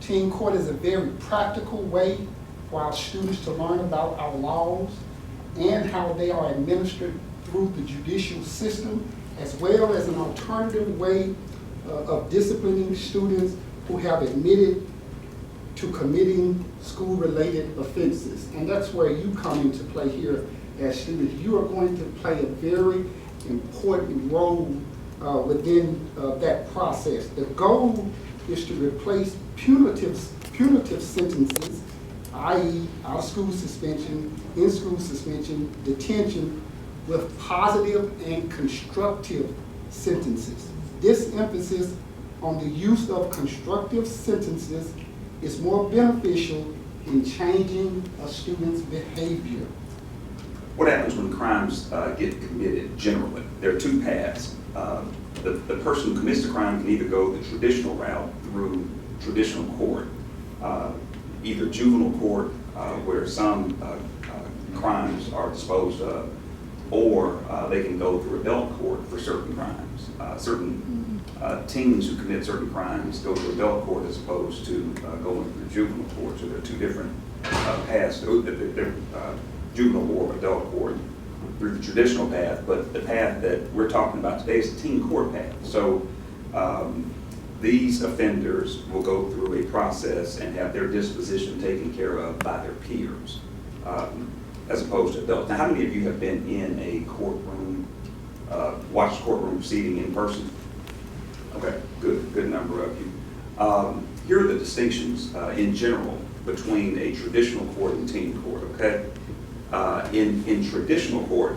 Teen court is a very practical way for our students to learn about our laws and how they are administered through the judicial system, as well as an alternative way of disciplining students who have admitted to committing school-related offenses. And that's where you come into play here as students. You are going to play a very important role within that process. The goal is to replace punitive sentences, i.e. out-of-school suspension, in-school suspension, detention, with positive and constructive sentences. This emphasis on the use of constructive sentences is more beneficial in changing a student's behavior. What happens when crimes get committed generally? There are two paths. The person who commits the crime can either go the traditional route through traditional court, either juvenile court, where some crimes are disposed of, or they can go through adult court for certain crimes. Certain teens who commit certain crimes go to adult court as opposed to going through juvenile court. So there are two different paths. They're juvenile court, adult court, through the traditional path, but the path that we're talking about today is the teen court path. So these offenders will go through a process and have their disposition taken care of by their peers, as opposed to adults. Now, how many of you have been in a courtroom, watched courtroom proceeding in person? Okay, good number of you. Here are the distinctions in general between a traditional court and teen court, okay? In traditional court,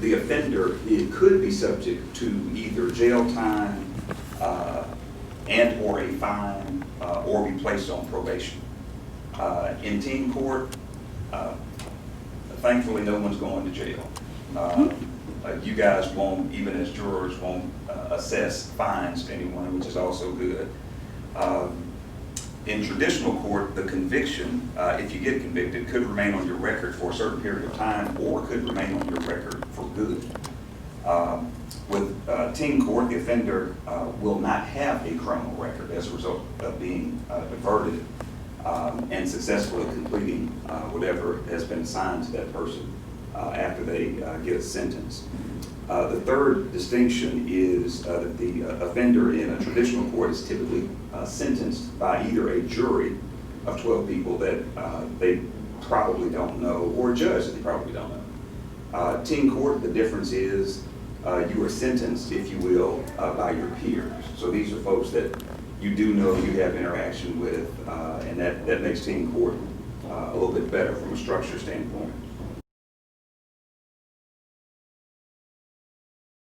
the offender, it could be subject to either jail time and or a fine or be placed on probation. In teen court, thankfully no one's going to jail. You guys won't, even as jurors, won't assess fines to anyone, which is also good. In traditional court, the conviction, if you get convicted, could remain on your record for a certain period of time or could remain on your record for good. With teen court, the offender will not have a criminal record as a result of being diverted and successfully completing whatever has been assigned to that person after they get a sentence. The third distinction is that the offender in a traditional court is typically sentenced by either a jury of 12 people that they probably don't know, or a judge that they probably don't know. Teen court, the difference is you are sentenced, if you will, by your peers. So these are folks that you do know, you have interaction with, and that makes teen court a little bit better from a structure standpoint.